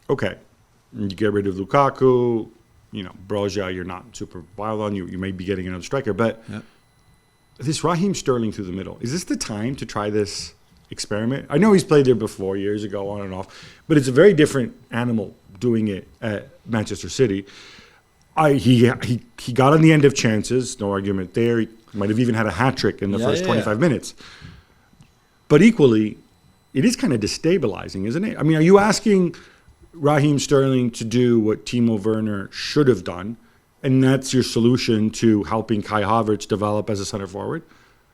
okay, you get rid of Lukaku, Broja, you're not super wild on. You may be getting another striker. But this Raheem Sterling through the middle, is this the time to try this experiment? I know he's played there before, years ago, on and off, but it's a very different animal doing it at Manchester City. He got on the end of chances, no argument there. He might have even had a hat-trick in the first 25 minutes. But equally, it is kind of destabilizing, isn't it? I mean, are you asking Raheem Sterling to do what Timo Werner should have done, and that's your solution to helping Kai Havertz develop as a center forward?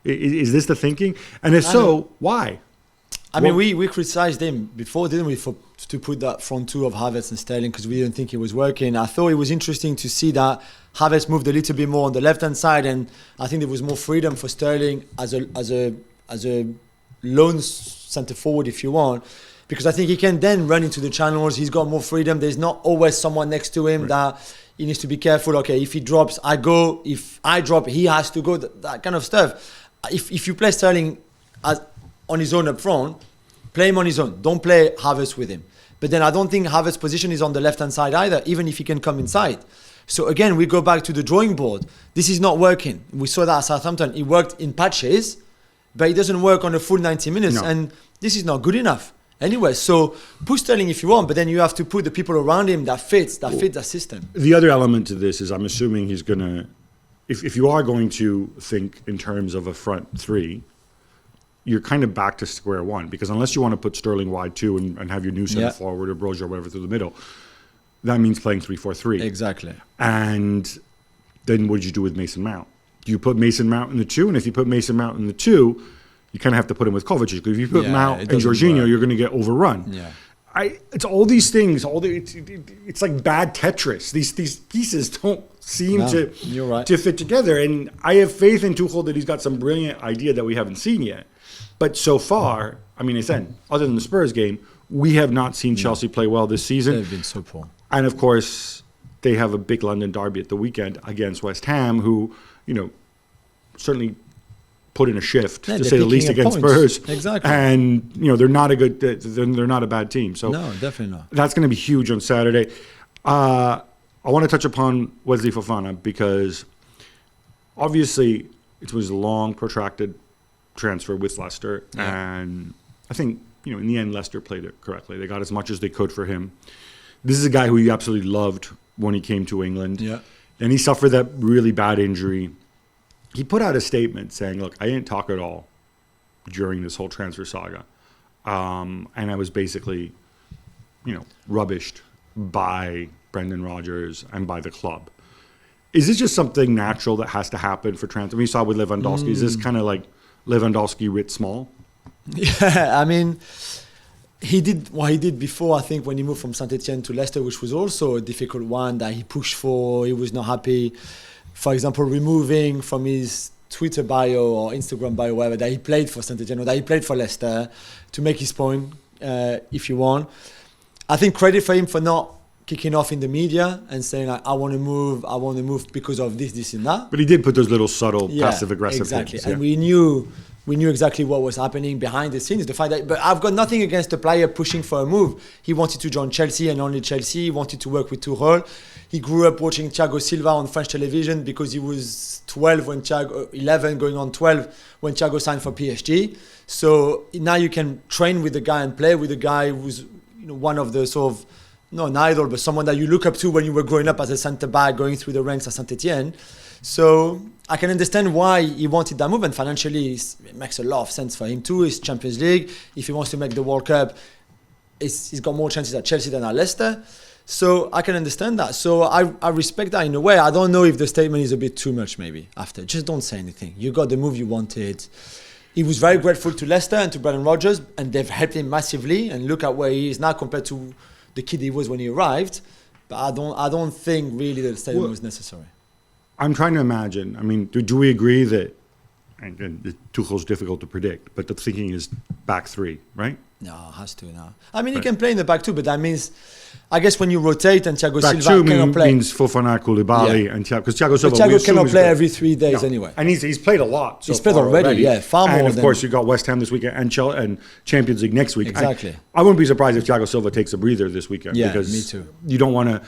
Is this the thinking? And if so, why? I mean, we criticized him before, didn't we, to put that front two of Havertz and Sterling because we didn't think it was working. I thought it was interesting to see that Havertz moved a little bit more on the left-hand side, and I think there was more freedom for Sterling as a lone centre forward, if you want, because I think he can then run into the channels. He's got more freedom. There's not always someone next to him that he needs to be careful. Okay, if he drops, I go. If I drop, he has to go. That kind of stuff. If you play Sterling on his own up front, play him on his own. Don't play Havertz with him. But then I don't think Havertz's position is on the left-hand side either, even if he can come inside. So again, we go back to the drawing board. This is not working. We saw that at Southampton. It worked in patches, but it doesn't work on a full 90 minutes. No. And this is not good enough. Anyway, so put Sterling if you want, but then you have to put the people around him that fit that system. The other element to this is I'm assuming he's going to, if you are going to think in terms of a front three, you're kind of back to square one, because unless you want to put Sterling wide too and have your new center forward or Broja or whatever through the middle, that means playing 3-4-3. Exactly. And then what did you do with Mason Mount? Do you put Mason Mount in the 2? And if you put Mason Mount in the 2, you kind of have to put him with Kovacic. Because if you put Mount and Jorginho, you're going to get overrun. Yeah. It's all these things. It's like bad Tetris. These pieces don't seem to fit together. And I have faith in Tuchel that he's got some brilliant idea that we haven't seen yet. But so far, I mean, other than the Spurs game, we have not seen Chelsea play well this season. They've been so poor. And of course, they have a big London derby at the weekend against West Ham, who, certainly put in a shift, to say the least, against Spurs. Exactly. And, they're not a bad team. So no, definitely not. That's going to be huge on Saturday. I want to touch upon Wesley Fofana because obviously it was a long, protracted transfer with Leicester. Yeah. And I think, in the end, Leicester played it correctly. They got as much as they could for him. This is a guy who you absolutely loved when he came to England. Yeah. And he suffered that really bad injury. He put out a statement saying, look, I didn't talk at all during this whole transfer saga. And I was basically, rubbished by Brendan Rodgers and by the club. Is this just something natural that has to happen for transfer? We saw with Lewandowski. Is this kind of like Lewandowski writ small? Yeah, I mean, he did what he did before, I think, when he moved from Saint-Etienne to Leicester, which was also a difficult one that he pushed for. He was not happy. For example, removing from his Twitter bio or Instagram bio, whatever, that he played for Saint-Etienne or that he played for Leicester to make his point, if you want. I think credit for him for not kicking off in the media and saying, like, I want to move because of this, and that. But he did put those little subtle passive-aggressive exactly. things. And we knew exactly what was happening behind the scenes. The fact that, but I've got nothing against the player pushing for a move. He wanted to join Chelsea and only Chelsea. He wanted to work with Tuchel. He grew up watching Thiago Silva on French television because he was 11 going on 12 when Thiago signed for PSG. So now you can train with the guy and play with the guy who's one of the sort of, not an idol, but someone that you look up to when you were growing up as a centre-back going through the ranks at Saint-Etienne. So I can understand why he wanted that move, and financially it makes a lot of sense for him too. It's Champions League. If he wants to make the World Cup, he's got more chances at Chelsea than at Leicester. So I can understand that. So I respect that in a way. I don't know if the statement is a bit too much maybe after. Just don't say anything. You got the move you wanted. He was very grateful to Leicester and to Brendan Rodgers, and they've helped him massively. And look at where he is now compared to the kid he was when he arrived. But I don't think really that the statement was necessary. I'm trying to imagine. I mean, do we agree that, and Tuchel's difficult to predict, but the thinking is back three, right? No, it has to now. I mean, he can play in the back too, but that means, I guess when you rotate and Thiago Back Silva two cannot play. means Fofana, Koulibaly, and Thiago, because Thiago Silva. But we Thiago assume cannot is play good. every 3 days No. anyway. And he's played a lot. He's played already, yeah, far more And of than- course, you got West Ham this weekend and Champions League next week. Exactly. I wouldn't be surprised if Thiago Silva takes a breather this weekend. Yeah, because me too. You don't want to.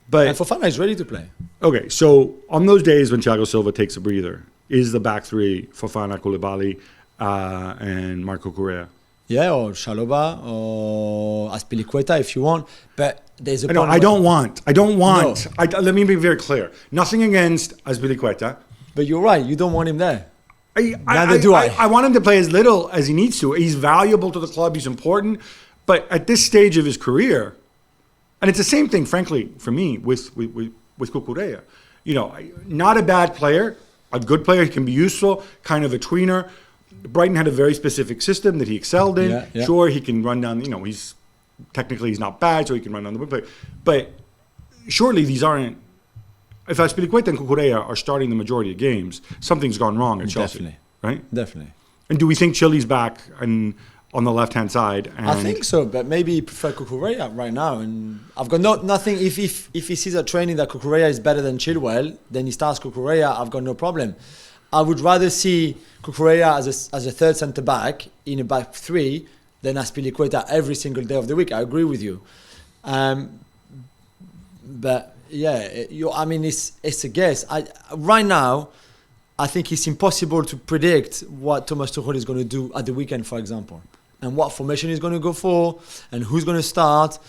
But And Fofana is ready to play. okay, so on those days when Thiago Silva takes a breather, is the back three Fofana, Koulibaly, and Marco Correa? Yeah, or Chalobah or Azpilicueta if you want. But there's a No, point I don't want. No. Let me be very clear. Nothing against Azpilicueta. But you're right, you don't want him there. Neither do I. I want him to play as little as he needs to. He's valuable to the club. He's important. But at this stage of his career, and it's the same thing, frankly, for me with Cucurella. You know, not a bad player, a good player. He can be useful, kind of a tweener. Brighton had a very specific system that he excelled in. Yeah. Sure, he can run down. You know, he's not bad, so he can run down the wing. But surely these aren't. If Azpilicueta and Cucurella are starting the majority of games, something's gone wrong at Chelsea. Definitely. Right? Definitely. And do we think Chile's back and on the left-hand side? And I think so, but maybe he prefer Cucurella right now. And I've got nothing. If he sees at training that Cucurella is better than Chilwell, then he starts Cucurella. I've got no problem. I would rather see Cucurella as a third centre back in a back three than Azpilicueta every single day of the week. I agree with you. But yeah, it's a guess. Right now, I think it's impossible to predict what Thomas Tuchel is going to do at the weekend, for example, and what formation he's going to go for, and who's going to start,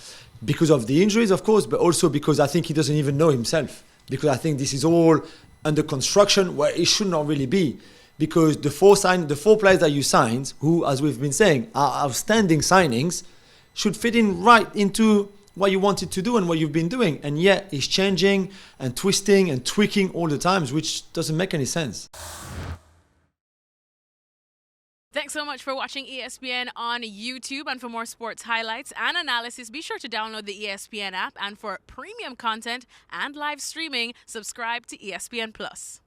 because of the injuries, of course, but also because I think he doesn't even know himself. Because I think this is all under construction where it should not really be. Because the four players that you signed, who, as we've been saying, are outstanding signings, should fit in right into what you wanted to do and what you've been doing. And yet it's changing and twisting and tweaking all the times, which doesn't make any sense. Thanks so much for watching ESPN on YouTube. And for more sports highlights and analysis, be sure to download the ESPN app. And for premium content and live streaming, subscribe to ESPN Plus.